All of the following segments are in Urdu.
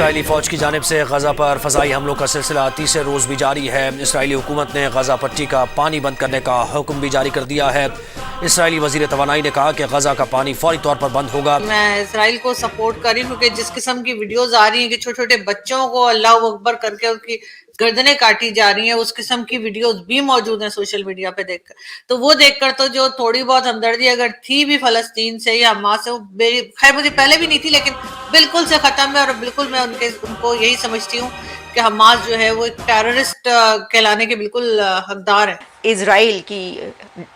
اسرائیلی فوج کی جانب سے غزہ پر فضائی حملوں کا سلسلہ تیسرے روز بھی جاری ہے۔ اسرائیلی حکومت نے غزہ پٹی کا پانی بند کرنے کا حکم بھی جاری کر دیا ہے۔ اسرائیلی وزیر توانائی نے کہا کہ غزہ کا پانی فوری طور پر بند ہوگا۔ میں اسرائیل کو سپورٹ کر رہی ہوں کیونکہ جس قسم کی ویڈیوز آ رہی ہیں کہ چھوٹے چھوٹے بچوں کو اللہ اکبر کر کے ان کی گردنیں کاٹی جا رہی ہیں، اس قسم کی ویڈیوز بھی موجود ہیں سوشل میڈیا پہ دیکھ کر، تو وہ دیکھ کر تو جو تھوڑی بہت ہمدردی اگر تھی بھی فلسطین سے یا حماس سے، وہ خیر مجھے پہلے بھی نہیں تھی لیکن بالکل سے ختم ہے، اور بالکل میں ان کو یہی سمجھتی ہوں کہ حماس جو ہے وہ ایک ٹیررسٹ کہلانے کے بالکل حقدار ہے۔ اسرائیل کی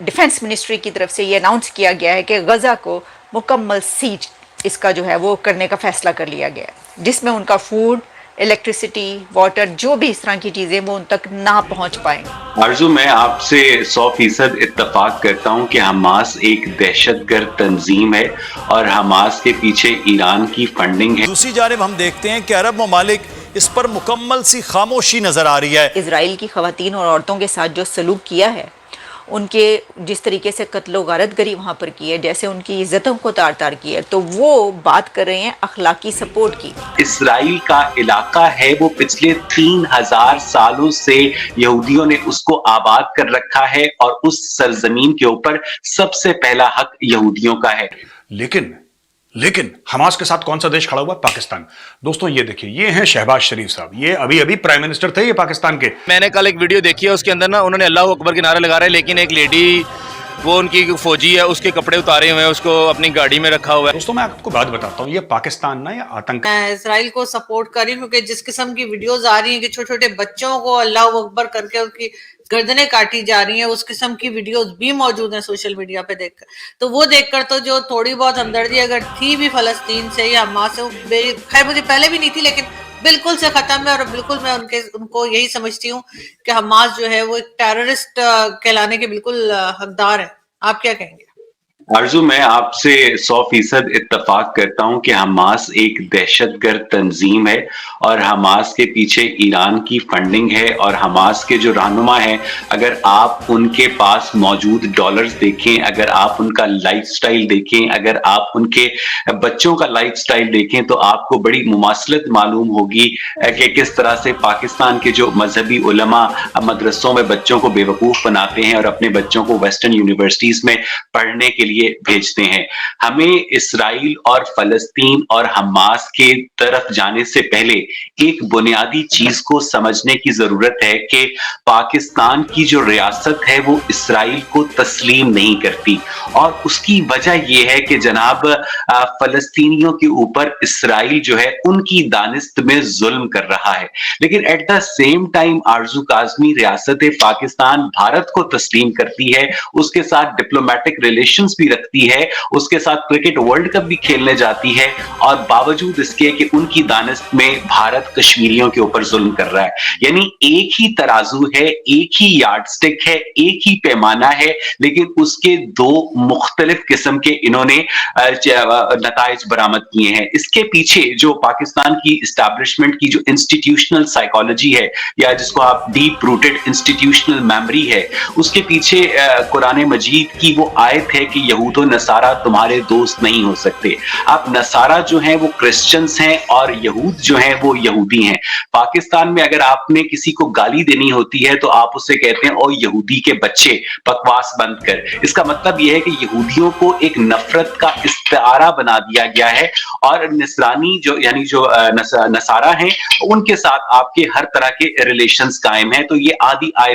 ڈیفنس منسٹری کی طرف سے یہ اناؤنس کیا گیا ہے کہ غزہ کو مکمل سیج اس کا جو ہے وہ کرنے کا فیصلہ کر لیا گیا ہے، جس میں ان کا فوڈ، الیکٹریسٹی، واٹر، جو بھی اس طرح کی چیزیں وہ ان تک نہ پہنچ پائیں۔ آرزو، میں آپ سے 100% اتفاق کرتا ہوں کہ حماس ایک دہشت گرد تنظیم ہے اور حماس کے پیچھے ایران کی فنڈنگ ہے۔ دوسری جانب ہم دیکھتے ہیں کہ عرب ممالک اس پر مکمل سی خاموشی نظر آ رہی ہے۔ اسرائیل کی خواتین اور عورتوں کے ساتھ جو سلوک کیا ہے، ان کے جس طریقے سے قتل و غارت گری وہاں پر کی ہے، جیسے ان کی عزتوں کو تار تار کی ہے، تو وہ بات کر رہے ہیں اخلاقی سپورٹ کی۔ اسرائیل کا علاقہ ہے وہ پچھلے 3000 سالوں سے یہودیوں نے اس کو آباد کر رکھا ہے اور اس سرزمین کے اوپر سب سے پہلا حق یہودیوں کا ہے۔ لیکن حماس کے ساتھ کون سا دیش کھڑا ہوا؟ پاکستان۔ دوستوں یہ دیکھیں، یہ ہیں شہباز شریف صاحب، یہ ابھی پرائم منسٹر تھے یہ پاکستان کے۔ میں نے کل ایک ویڈیو دیکھی ہے، اس کے اندر نا انہوں نے اللہ اکبر کے نعرے لگا رہے ہیں، لیکن ایک لیڈی وہ ان کی فوجی ہے، اس کے کپڑے اتارے ہوئے ہیں، اس کو اپنی گاڑی میں رکھا ہوا ہے۔ دوستوں میں آپ کو بات بتاتا ہوں، یہ پاکستان نہ یہ آتنک۔ میں اسرائیل کو سپورٹ کر رہی ہوں کیونکہ جس قسم کی ویڈیوز آ رہی ہیں کہ چھوٹے چھوٹے بچوں کو اللہ اکبر کر کے ان کی گردنیں کاٹی جا رہی ہیں، اس قسم کی ویڈیوز بھی موجود ہیں سوشل میڈیا پہ دیکھ کر، تو وہ دیکھ کر تو جو تھوڑی بہت ہمدردی اگر تھی بھی فلسطین سے یا حماس سے، وہ خیر مجھے پہلے بھی نہیں تھی لیکن بالکل سے ختم ہے، اور بالکل میں ان کو یہی سمجھتی ہوں کہ حماس جو ہے وہ ایک ٹیررسٹ کہلانے کے بالکل حقدار ہے۔ آپ کیا کہیں گے؟ آرزو، میں آپ سے 100% اتفاق کرتا ہوں کہ حماس ایک دہشت گرد تنظیم ہے اور حماس کے پیچھے ایران کی فنڈنگ ہے، اور حماس کے جو رہنما ہیں، اگر آپ ان کے پاس موجود ڈالرز دیکھیں، اگر آپ ان کا لائف سٹائل دیکھیں، اگر آپ ان کے بچوں کا لائف سٹائل دیکھیں، تو آپ کو بڑی مماثلت معلوم ہوگی کہ کس طرح سے پاکستان کے جو مذہبی علماء مدرسوں میں بچوں کو بیوقوف بناتے ہیں اور اپنے بچوں کو ویسٹرن یونیورسٹیز میں پڑھنے کے لیے بھیجتے ہیں۔ ہمیں اسرائیل اور فلسطین اور حماس کے طرف جانے سے پہلے ایک بنیادی چیز کو سمجھنے کی ضرورت ہے کہ پاکستان کی جو ریاست ہے وہ اسرائیل کو تسلیم نہیں کرتی، اور اس کی وجہ یہ ہے کہ جناب فلسطینیوں کے اوپر اسرائیل جو ہے ان کی دانست میں ظلم کر رہا ہے، لیکن ایٹ دا سیم ٹائم آرزو کاظمی، ریاست پاکستان بھارت کو تسلیم کرتی ہے، اس کے ساتھ ڈپلومیٹک ریلیشنز بھی رکھتی ہے، اس کے ساتھ کرکٹ ورلڈ کپ بھی کھیلنے جاتی ہے، اور باوجود اس کے کہ ان کی دانست میں بھارت کشمیریوں کے اوپر ظلم کر رہا ہے۔ یعنی ایک ہی ترازو ہے، ایک ہی یارڈ سٹک ہے، ایک ہی پیمانہ ہے، لیکن اس کے دو مختلف قسم کے انہوں نے نتائج برآمد کیے ہیں۔ اس کے پیچھے جو پاکستان کی اسٹیبلشمنٹ کی جو انسٹیٹیوشنل سائیکالوجی ہے، یا جس کو آپ ڈیپ روٹڈ انسٹیٹیوشنل میموری ہے، اس کے پیچھے قرآن مجید کی وہ آیت ہے کہ یہود و نصارہ تمہارے دوست نہیں ہو سکتے۔ اب نصارہ جو ہیں وہ کرسچنز ہیں اور یہود جو ہیں وہ یہودی ہیں۔ پاکستان میں اگر آپ نے کسی کو گالی دینی ہوتی ہے تو آپ اسے کہتے ہیں او یہودی کے بچے، بکواس بند کر۔ اس کا مطلب یہ ہے کہ یہودیوں کو ایک نفرت کا استعارہ بنا دیا گیا ہے، اور نصرانی جو یعنی جو نصارہ ہیں ان کے ساتھ آپ کے ہر طرح کے ریلیشنز قائم ہیں۔ تو یہ آدھی آیت